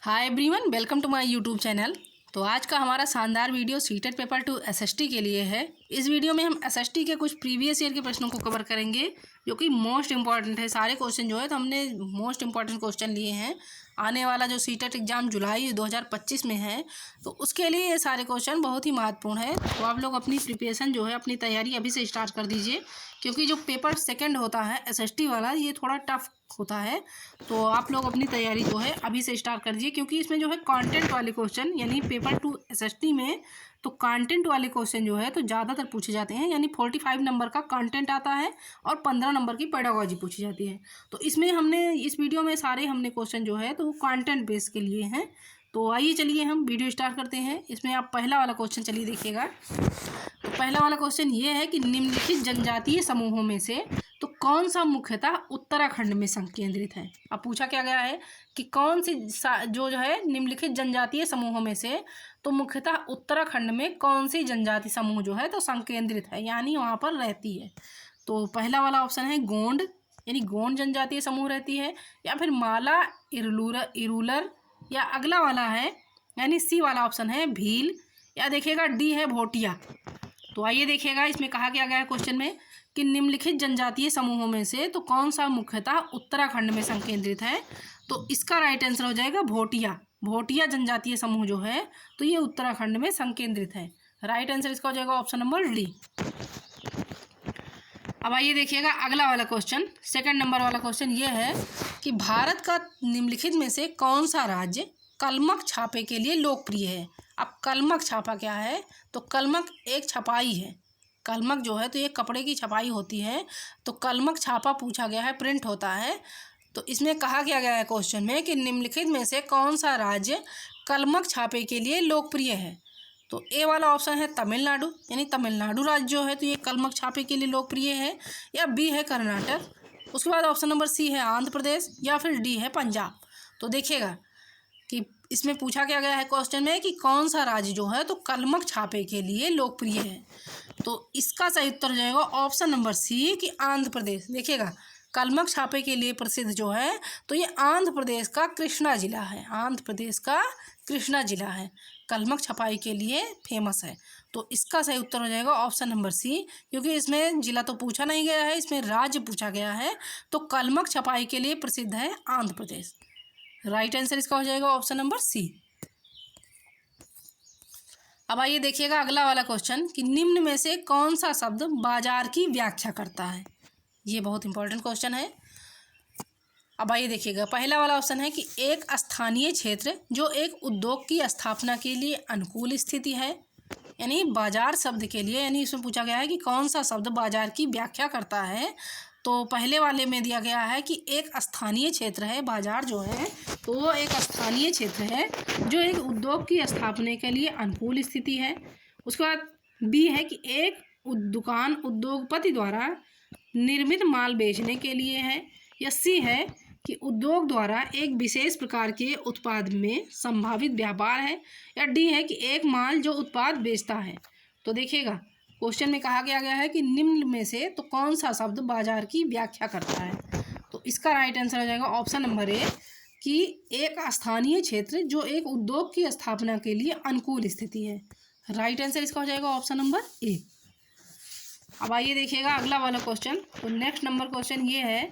Hi everyone, welcome to my YouTube channel. तो आज का हमारा शानदार वीडियो सीटेट पेपर 2 एसएसटी के लिए है। इस वीडियो में हम एसएसटी के कुछ प्रीवियस ईयर के प्रश्नों को कवर करेंगे जो कि मोस्ट इंपॉर्टेंट है। सारे क्वेश्चन जो है तो हमने मोस्ट इंपॉर्टेंट क्वेश्चन लिए हैं। आने वाला जो सीटेट एग्ज़ाम जुलाई 2025 में है तो उसके लिए ये सारे क्वेश्चन बहुत ही महत्वपूर्ण है। तो आप लोग अपनी प्रिपरेशन जो है, अपनी तैयारी अभी से स्टार्ट कर दीजिए, क्योंकि जो पेपर सेकंड होता है एसएसटी वाला, ये थोड़ा टफ होता है। तो आप लोग अपनी तैयारी जो है अभी से स्टार्ट कर दीजिए, क्योंकि इसमें जो है कंटेंट वाले क्वेश्चन, यानी पेपर 2 एसएसटी में तो कंटेंट वाले क्वेश्चन जो है तो ज़्यादातर पूछे जाते हैं। यानी 45 नंबर का कंटेंट आता है और 15 नंबर की पेडागोजी पूछी जाती है। तो इसमें हमने इस वीडियो में सारे हमने क्वेश्चन जो है तो वो कंटेंट बेस के लिए हैं। तो आइए चलिए हम वीडियो स्टार्ट करते हैं। इसमें आप पहला वाला क्वेश्चन चलिए देखिएगा। तो पहला वाला क्वेश्चन ये है कि निम्नलिखित जनजातीय समूहों में से तो कौन सा मुख्यतः उत्तराखंड में संकेंद्रित है। अब पूछा क्या गया है कि कौन सी जो है निम्नलिखित जनजातीय समूहों में से तो मुख्यतः उत्तराखंड में कौन सी जनजाति समूह जो है तो संकेंद्रित है, यानी वहाँ पर रहती है। तो पहला वाला ऑप्शन है गोंड, यानी गोंड जनजातीय समूह रहती है, या फिर माला इरूलर, या अगला वाला है यानी सी वाला ऑप्शन है भील, या देखिएगा डी है भोटिया। तो आइए देखिएगा इसमें कहा क्या गया है क्वेश्चन में कि निम्नलिखित जनजातीय समूहों में से तो कौन सा मुख्यतः उत्तराखंड में संकेंद्रित है। तो इसका राइट आंसर हो जाएगा भोटिया। भोटिया जनजातीय समूह जो है तो ये उत्तराखंड में संकेंद्रित है। राइट आंसर इसका हो जाएगा ऑप्शन नंबर डी। अब आइए देखिएगा अगला वाला क्वेश्चन, सेकंड नंबर वाला क्वेश्चन ये है कि भारत का निम्नलिखित में से कौन सा राज्य कलमक छापे के लिए लोकप्रिय है। अब कलमक छापा क्या है, तो कलमक एक छपाई है। कलमक जो है तो ये कपड़े की छपाई होती है। तो कलमक छापा पूछा गया है, प्रिंट होता है। तो इसमें कहा क्या गया है क्वेश्चन में कि निम्नलिखित में से कौन सा राज्य कलमक छापे के लिए लोकप्रिय है। तो ए वाला ऑप्शन है तमिलनाडु, यानी तमिलनाडु राज्य जो है तो ये कलमक छापे के लिए लोकप्रिय है, या बी है कर्नाटक। उसके बाद ऑप्शन नंबर सी है आंध्र प्रदेश, या फिर डी है पंजाब। तो देखिएगा कि इसमें पूछा क्या गया है क्वेश्चन में कि कौन सा राज्य जो है तो कलमक छापे के लिए लोकप्रिय है। तो इसका सही उत्तर हो जाएगा ऑप्शन नंबर सी कि आंध्र प्रदेश। देखिएगा कलमक छापे के लिए प्रसिद्ध जो है तो ये आंध्र प्रदेश का कृष्णा जिला है। आंध्र प्रदेश का कृष्णा जिला है, कलमक छपाई के लिए फेमस है। तो इसका सही उत्तर हो जाएगा ऑप्शन नंबर सी, क्योंकि इसमें जिला तो पूछा नहीं गया है, इसमें राज्य पूछा गया है। तो कलमक छपाई के लिए प्रसिद्ध है आंध्र प्रदेश। राइट आंसर इसका हो जाएगा ऑप्शन नंबर सी। अब आइए देखिएगा अगला वाला क्वेश्चन कि निम्न में से कौन सा शब्द बाजार की व्याख्या करता है। ये बहुत इंपॉर्टेंट क्वेश्चन है। अब आइए देखिएगा पहला वाला ऑप्शन है कि एक स्थानीय क्षेत्र जो एक उद्योग की स्थापना के लिए अनुकूल स्थिति है, यानी बाजार शब्द के लिए, यानी इसमें पूछा गया है कि कौन सा शब्द बाजार की व्याख्या करता है। तो पहले वाले में दिया गया है कि एक स्थानीय क्षेत्र है, बाजार जो है तो वो एक स्थानीय क्षेत्र है जो एक उद्योग की स्थापना के लिए अनुकूल स्थिति है। उसके बाद बी है कि एक दुकान उद्योगपति द्वारा निर्मित माल बेचने के लिए है, या सी है कि उद्योग द्वारा एक विशेष प्रकार के उत्पाद में संभावित व्यापार है, या डी है कि एक माल जो उत्पाद बेचता है। तो देखिएगा क्वेश्चन में कहा गया है कि निम्न में से तो कौन सा शब्द बाजार की व्याख्या करता है। तो इसका राइट आंसर हो जाएगा ऑप्शन नंबर ए कि एक स्थानीय क्षेत्र जो एक उद्योग की स्थापना के लिए अनुकूल स्थिति है। राइट आंसर इसका हो जाएगा ऑप्शन नंबर ए। अब आइए देखिएगा अगला वाला क्वेश्चन। तो नेक्स्ट नंबर क्वेश्चन ये है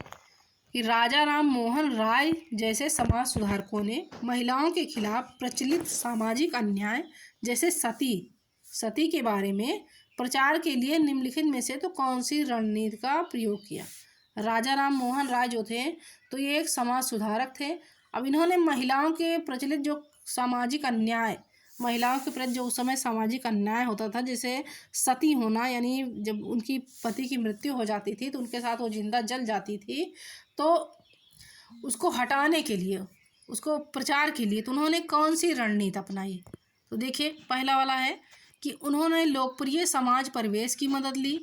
कि राजा राम मोहन राय जैसे समाज सुधारकों ने महिलाओं के खिलाफ प्रचलित सामाजिक अन्याय जैसे सती के बारे में प्रचार के लिए निम्नलिखित में से तो कौन सी रणनीति का प्रयोग किया। राजा राम मोहन राय जो थे तो ये एक समाज सुधारक थे। अब इन्होंने महिलाओं के प्रचलित जो सामाजिक अन्याय, महिलाओं के प्रति जो उस समय सामाजिक अन्याय होता था, जैसे सती होना, यानी जब उनकी पति की मृत्यु हो जाती थी तो उनके साथ वो जिंदा जल जाती थी, तो उसको हटाने के लिए, उसको प्रचार के लिए तो उन्होंने कौन सी रणनीति अपनाई। तो देखिए पहला वाला है कि उन्होंने लोकप्रिय समाज परिवेश की मदद ली,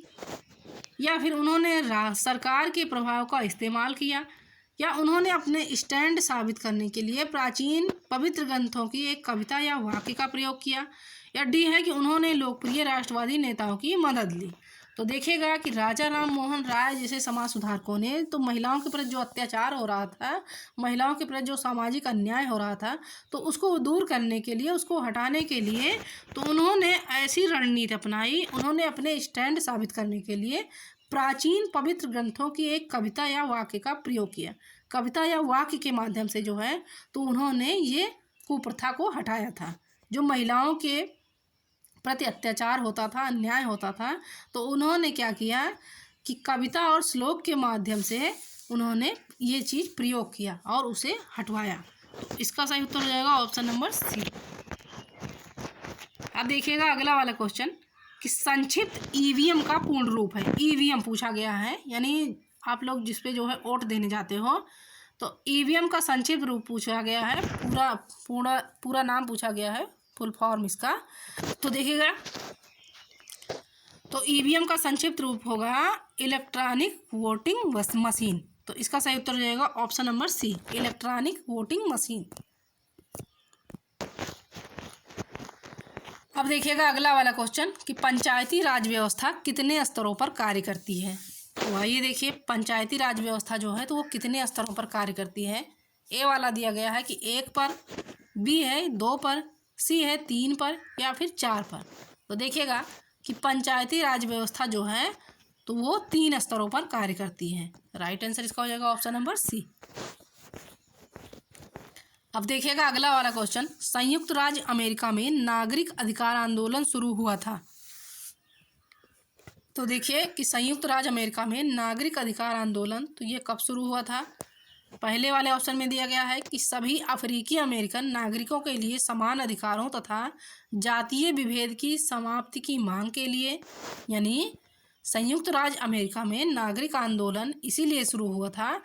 या फिर उन्होंने सरकार के प्रभाव का इस्तेमाल किया, या उन्होंने अपने स्टैंड साबित करने के लिए प्राचीन पवित्र ग्रंथों की एक कविता या वाक्य का प्रयोग किया, या डी है कि उन्होंने लोकप्रिय राष्ट्रवादी नेताओं की मदद ली। तो देखिएगा कि राजा राम मोहन राय जैसे समाज सुधारकों ने तो महिलाओं के प्रति जो अत्याचार हो रहा था, महिलाओं के प्रति जो सामाजिक अन्याय हो रहा था, तो उसको दूर करने के लिए, उसको हटाने के लिए तो उन्होंने ऐसी रणनीति अपनाई। उन्होंने अपने स्टैंड साबित करने के लिए प्राचीन पवित्र ग्रंथों की एक कविता या वाक्य का प्रयोग किया। कविता या वाक्य के माध्यम से जो है तो उन्होंने ये कुप्रथा को हटाया था। जो महिलाओं के प्रति अत्याचार होता था, अन्याय होता था, तो उन्होंने क्या किया कि कविता और श्लोक के माध्यम से उन्होंने ये चीज़ प्रयोग किया और उसे हटवाया। तो इसका सही उत्तर हो जाएगा ऑप्शन नंबर सी। अब देखिएगा अगला वाला क्वेश्चन कि संक्षिप्त ईवीएम का पूर्ण रूप है। ईवीएम पूछा गया है, यानी आप लोग जिस पे जो है वोट देने जाते हो, तो ईवीएम का संक्षिप्त रूप पूछा गया है, पूरा नाम पूछा गया है, फुल फॉर्म इसका। तो देखिएगा तो ईवीएम का संक्षिप्त रूप होगा इलेक्ट्रॉनिक वोटिंग मशीन। तो इसका सही उत्तर हो जाएगा option number C, electronic voting machine. अब देखिएगा अगला वाला क्वेश्चन कि पंचायती राज व्यवस्था कितने स्तरों पर कार्य करती है। तो आइए देखिए पंचायती राज व्यवस्था जो है तो वो कितने स्तरों पर कार्य करती है। ए वाला दिया गया है कि 1 पर, बी है 2 पर, सी है 3 पर या फिर 4 पर। तो देखिएगा कि पंचायती राज व्यवस्था जो है तो वो 3 स्तरों पर कार्य करती है। राइट आंसर इसका हो जाएगा ऑप्शन नंबर सी। अब देखिएगा अगला वाला क्वेश्चन, संयुक्त राज्य अमेरिका में नागरिक अधिकार आंदोलन शुरू हुआ था। तो देखिए कि संयुक्त राज्य अमेरिका में नागरिक अधिकार आंदोलन तो ये कब शुरू हुआ था। पहले वाले ऑप्शन में दिया गया है कि सभी अफ्रीकी अमेरिकन नागरिकों के लिए समान अधिकारों तथा जातीय विभेद की समाप्ति की मांग के लिए, यानी संयुक्त राज्य अमेरिका में नागरिक आंदोलन इसीलिए शुरू हुआ था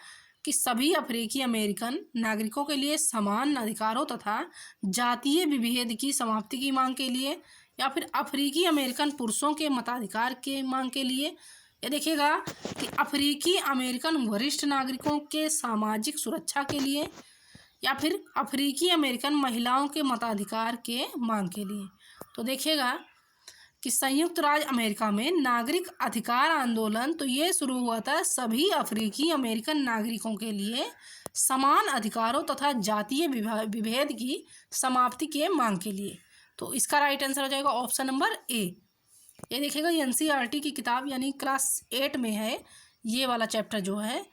कि सभी अफ्रीकी अमेरिकन नागरिकों के लिए समान अधिकारों तथा जातीय विभेद की समाप्ति की मांग के लिए, या फिर अफ्रीकी अमेरिकन पुरुषों के मताधिकार के मांग के लिए। ये देखिएगा कि अफ्रीकी अमेरिकन वरिष्ठ नागरिकों के सामाजिक सुरक्षा के लिए, या फिर अफ्रीकी अमेरिकन महिलाओं के मताधिकार के मांग के लिए। तो देखिएगा कि संयुक्त राज्य अमेरिका में नागरिक अधिकार आंदोलन तो ये शुरू हुआ था सभी अफ्रीकी अमेरिकन नागरिकों के लिए समान अधिकारों तथा जातीय विभेद की समाप्ति के मांग के लिए। तो इसका राइट आंसर हो जाएगा ऑप्शन नंबर ए। ये देखिएगा एनसीईआरटी की किताब यानी क्लास 8 में है ये वाला चैप्टर जो है।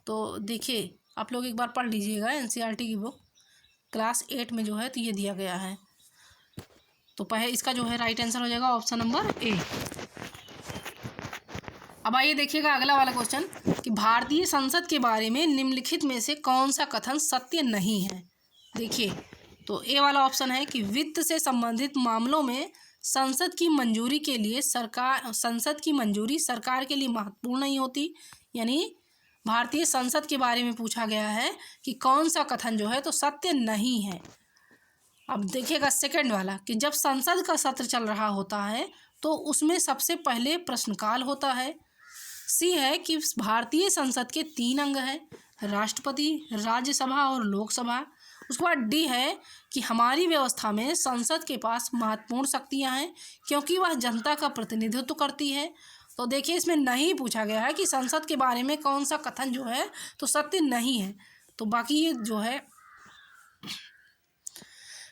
तो देखिए आप लोग एक बार पढ़ लीजिएगा एनसीईआरटी की बुक, क्लास 8 में जो है तो ये दिया गया है। तो पहले इसका जो है राइट आंसर हो जाएगा ऑप्शन नंबर ए। अब आइए देखिएगा अगला वाला क्वेश्चन कि भारतीय संसद के बारे में निम्नलिखित में से कौन सा कथन सत्य नहीं है। देखिए तो ए वाला ऑप्शन है कि वित्त से संबंधित मामलों में संसद की मंजूरी सरकार के लिए महत्वपूर्ण नहीं होती, यानी भारतीय संसद के बारे में पूछा गया है कि कौन सा कथन जो है तो सत्य नहीं है। अब देखिएगा सेकंड वाला कि जब संसद का सत्र चल रहा होता है तो उसमें सबसे पहले प्रश्नकाल होता है। सी है कि भारतीय संसद के 3 अंग हैं, राष्ट्रपति, राज्यसभा और लोकसभा। उसके बाद डी है कि हमारी व्यवस्था में संसद के पास महत्वपूर्ण शक्तियां हैं क्योंकि वह जनता का प्रतिनिधित्व करती है। तो देखिए इसमें नहीं पूछा गया है कि संसद के बारे में कौन सा कथन जो है तो सत्य नहीं है। तो बाकी ये जो है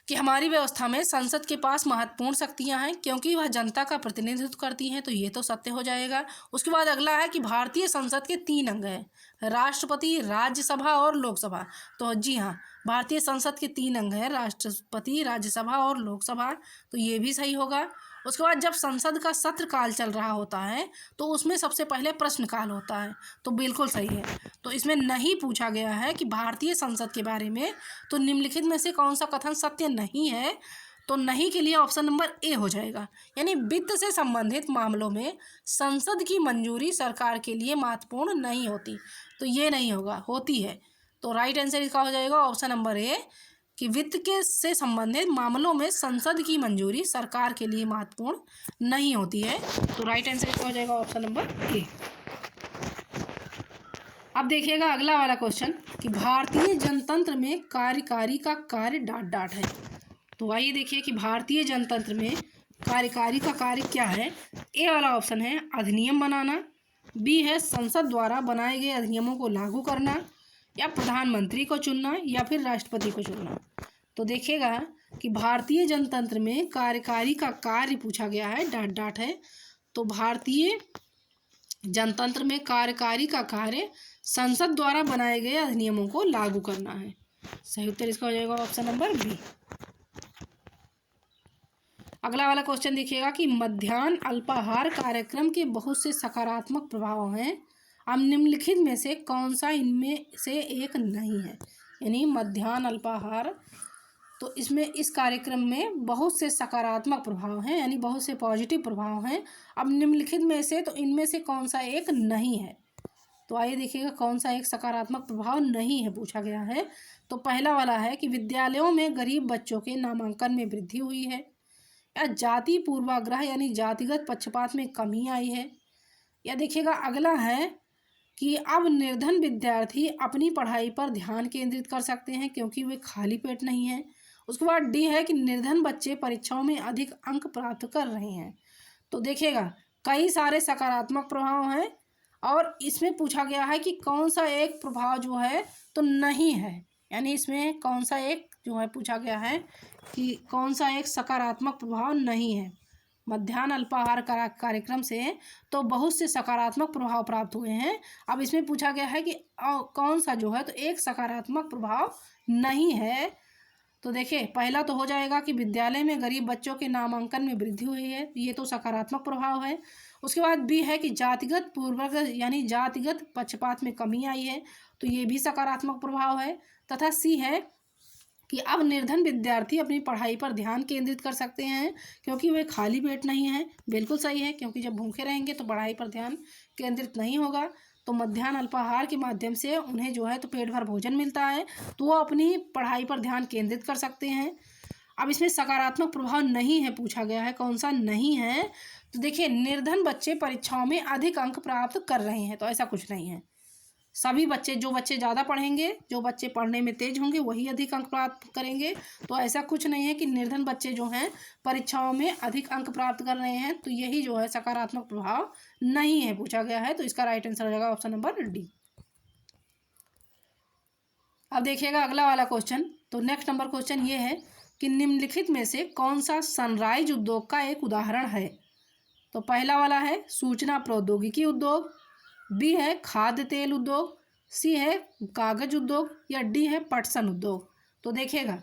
कि हमारी व्यवस्था में संसद के पास महत्वपूर्ण शक्तियां हैं क्योंकि वह जनता का प्रतिनिधित्व करती हैं, तो ये तो सत्य हो जाएगा। उसके बाद अगला है कि भारतीय संसद के 3 अंग हैं, राष्ट्रपति, राज्यसभा और लोकसभा। तो जी हाँ, भारतीय संसद के 3 अंग हैं, राष्ट्रपति, राज्यसभा और लोकसभा। तो ये भी सही होगा। उसके बाद जब संसद का सत्र काल चल रहा होता है तो उसमें सबसे पहले प्रश्नकाल होता है, तो बिल्कुल सही है। तो इसमें नहीं पूछा गया है कि भारतीय संसद के बारे में तो निम्नलिखित में से कौन सा कथन सत्य नहीं है। तो नहीं के लिए ऑप्शन नंबर ए हो जाएगा, यानी वित्त से संबंधित मामलों में संसद की मंजूरी सरकार के लिए महत्वपूर्ण नहीं होती। तो ये नहीं होगा, होती है। तो राइट आंसर इसका हो जाएगा ऑप्शन नंबर ए कि वित्त के से संबंधित मामलों में संसद की मंजूरी सरकार के लिए महत्वपूर्ण नहीं होती है। तो राइट आंसर इसका हो जाएगा ऑप्शन नंबर ए। अब देखिएगा अगला वाला क्वेश्चन कि भारतीय जनतंत्र में कार्यकारी का कार्य ... है। तो आइए देखिए कि भारतीय जनतंत्र में कार्यकारी का कार्य क्या है? ए वाला ऑप्शन है अधिनियम बनाना, बी है संसद द्वारा बनाए गए अधिनियमों को लागू करना, या प्रधानमंत्री को चुनना, या फिर राष्ट्रपति को चुनना। तो देखिएगा कि भारतीय जनतंत्र में कार्यकारी का कार्य पूछा गया है, डाट डाट है। तो भारतीय जनतंत्र में कार्यकारी का कार्य संसद द्वारा बनाए गए अधिनियमों को लागू करना है। सही उत्तर इसका हो जाएगा ऑप्शन नंबर बी। अगला वाला क्वेश्चन देखिएगा कि मध्याह्न अल्पाहार कार्यक्रम के बहुत से सकारात्मक प्रभाव हैं, अब निम्नलिखित में से कौन सा इनमें से एक नहीं है? यानी मध्याह्न अल्पाहार, तो इसमें इस कार्यक्रम में बहुत से सकारात्मक प्रभाव हैं, यानी बहुत से पॉजिटिव प्रभाव हैं। अब निम्नलिखित में से तो इनमें से कौन सा एक नहीं है? तो आइए देखिएगा कौन सा एक सकारात्मक प्रभाव नहीं है पूछा गया है। तो पहला वाला है कि विद्यालयों में गरीब बच्चों के नामांकन में वृद्धि हुई है, या जाति पूर्वाग्रह यानी जातिगत पक्षपात में कमी आई है, या देखिएगा अगला है कि अब निर्धन विद्यार्थी अपनी पढ़ाई पर ध्यान केंद्रित कर सकते हैं क्योंकि वे खाली पेट नहीं हैं। उसके बाद डी है कि निर्धन बच्चे परीक्षाओं में अधिक अंक प्राप्त कर रहे हैं। तो देखिएगा कई सारे सकारात्मक प्रभाव हैं और इसमें पूछा गया है कि कौन सा एक प्रभाव जो है तो नहीं है, यानी इसमें कौन सा एक जो है पूछा गया है कि कौन सा एक सकारात्मक प्रभाव नहीं है। मध्याह्न अल्पाहार कार्यक्रम से तो बहुत से सकारात्मक प्रभाव प्राप्त हुए हैं, अब इसमें पूछा गया है कि कौन सा जो है तो एक सकारात्मक प्रभाव नहीं है। तो देखिए पहला तो हो जाएगा कि विद्यालय में गरीब बच्चों के नामांकन में वृद्धि हुई है, ये तो सकारात्मक प्रभाव है। उसके बाद बी है कि जातिगत पूर्वाग्रह यानी जातिगत पक्षपात में कमी आई है, तो ये भी सकारात्मक प्रभाव है। तथा सी है कि अब निर्धन विद्यार्थी अपनी पढ़ाई पर ध्यान केंद्रित कर सकते हैं क्योंकि वे खाली पेट नहीं हैं। बिल्कुल सही है, क्योंकि जब भूखे रहेंगे तो पढ़ाई पर ध्यान केंद्रित नहीं होगा। तो मध्याह्न अल्पाहार के माध्यम से उन्हें जो है तो पेट भर भोजन मिलता है, तो वो अपनी पढ़ाई पर ध्यान केंद्रित कर सकते हैं। अब इसमें सकारात्मक प्रभाव नहीं है पूछा गया है, कौन सा नहीं है? तो देखिए निर्धन बच्चे परीक्षाओं में अधिक अंक प्राप्त कर रहे हैं, तो ऐसा कुछ नहीं है। सभी बच्चे, जो बच्चे ज़्यादा पढ़ेंगे, जो बच्चे पढ़ने में तेज होंगे वही अधिक अंक प्राप्त करेंगे। तो ऐसा कुछ नहीं है कि निर्धन बच्चे जो हैं परीक्षाओं में अधिक अंक प्राप्त कर रहे हैं, तो यही जो है सकारात्मक प्रभाव नहीं है पूछा गया है। तो इसका राइट आंसर हो जाएगा ऑप्शन नंबर डी। अब देखिएगा अगला वाला क्वेश्चन। तो नेक्स्ट नंबर क्वेश्चन ये है कि निम्नलिखित में से कौन सा सनराइज उद्योग का एक उदाहरण है? तो पहला वाला है सूचना प्रौद्योगिकी उद्योग, बी है खाद्य तेल उद्योग, सी है कागज उद्योग, या डी है पटसन उद्योग। तो देखिएगा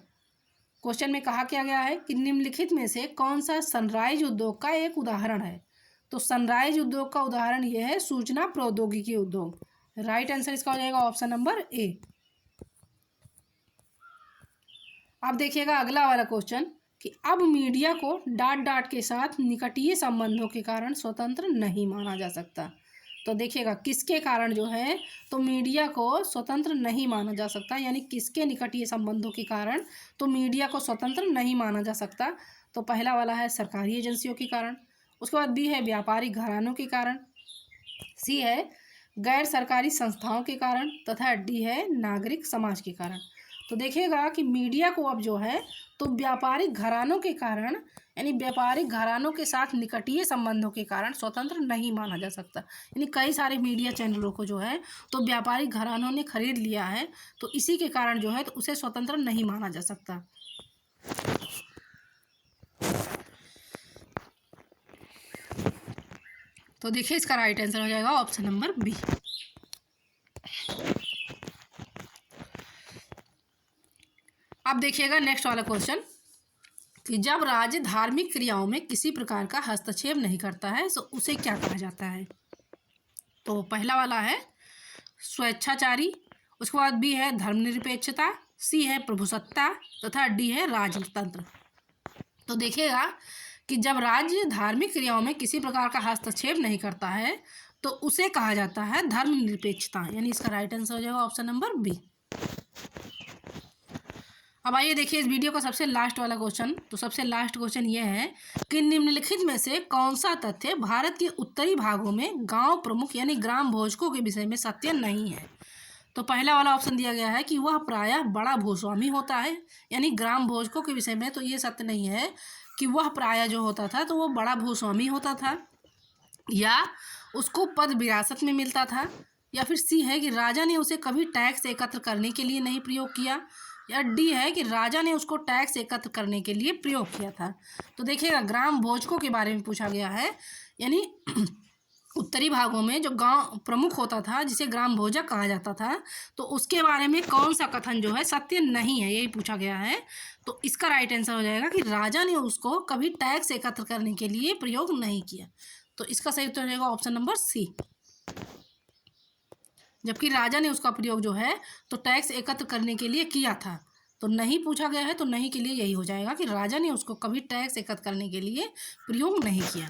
क्वेश्चन में कहा क्या गया है कि निम्नलिखित में से कौन सा सनराइज उद्योग का एक उदाहरण है? तो सनराइज उद्योग का उदाहरण यह है सूचना प्रौद्योगिकी उद्योग। राइट आंसर इसका हो जाएगा ऑप्शन नंबर ए। अब देखिएगा अगला वाला क्वेश्चन कि अब मीडिया को डाट डाट के साथ निकटीय संबंधों के कारण स्वतंत्र नहीं माना जा सकता। तो देखिएगा किसके कारण जो है तो मीडिया को स्वतंत्र नहीं माना जा सकता, यानी किसके निकटीय संबंधों के कारण तो मीडिया को स्वतंत्र नहीं माना जा सकता। तो पहला वाला है सरकारी एजेंसियों के कारण, उसके बाद बी है व्यापारिक घरानों के कारण, सी है गैर सरकारी संस्थाओं के कारण, तथा डी है नागरिक समाज के कारण। तो देखिएगा कि मीडिया को अब जो है तो व्यापारिक घरानों के कारण, यानी व्यापारिक घरानों के साथ निकटीय संबंधों के कारण स्वतंत्र नहीं माना जा सकता। यानी कई सारे मीडिया चैनलों को जो है तो व्यापारिक घरानों ने खरीद लिया है, तो इसी के कारण जो है तो उसे स्वतंत्र नहीं माना जा सकता। तो देखिए इसका राइट आंसर हो जाएगा ऑप्शन नंबर बी। अब देखिएगा नेक्स्ट वाला क्वेश्चन कि जब राज्य धार्मिक क्रियाओं में किसी प्रकार का हस्तक्षेप नहीं करता है तो उसे क्या कहा जाता है? तो पहला वाला है स्वेच्छाचारी, उसके बाद बी है धर्मनिरपेक्षता, सी है प्रभुसत्ता, तथा डी है राजतंत्र। तो देखिएगा कि जब राज्य धार्मिक क्रियाओं में किसी प्रकार का हस्तक्षेप नहीं करता है तो उसे कहा जाता है धर्मनिरपेक्षता, यानी इसका राइट आंसर हो जाएगा ऑप्शन नंबर बी। अब आइए देखिए इस वीडियो का सबसे लास्ट वाला क्वेश्चन। तो सबसे लास्ट क्वेश्चन ये है कि निम्नलिखित में से कौन सा तथ्य भारत के उत्तरी भागों में गांव प्रमुख यानी ग्राम भोजकों के विषय में सत्य नहीं है? तो पहला वाला ऑप्शन दिया गया है कि वह प्रायः बड़ा भूस्वामी होता है, यानी ग्राम भोजकों के विषय में तो ये सत्य नहीं है, कि वह प्रायः जो होता था तो वो बड़ा भूस्वामी होता था, या उसको पद विरासत में मिलता था, या फिर सी है कि राजा ने उसे कभी टैक्स एकत्र करने के लिए नहीं प्रयोग किया, या डी है कि राजा ने उसको टैक्स एकत्र करने के लिए प्रयोग किया था। तो देखिएगा ग्राम भोजकों के बारे में पूछा गया है, यानी उत्तरी भागों में जो गांव प्रमुख होता था जिसे ग्राम भोजक कहा जाता था, तो उसके बारे में कौन सा कथन जो है सत्य नहीं है, यही पूछा गया है। तो इसका राइट आंसर हो जाएगा कि राजा ने उसको कभी टैक्स एकत्र करने के लिए प्रयोग नहीं किया। तो इसका सही उत्तर हो जाएगा ऑप्शन नंबर सी। जबकि राजा ने उसका प्रयोग जो है तो टैक्स एकत्र करने के लिए किया था। तो नहीं पूछा गया है तो नहीं के लिए यही हो जाएगा कि राजा ने उसको कभी टैक्स एकत्र करने के लिए प्रयोग नहीं किया।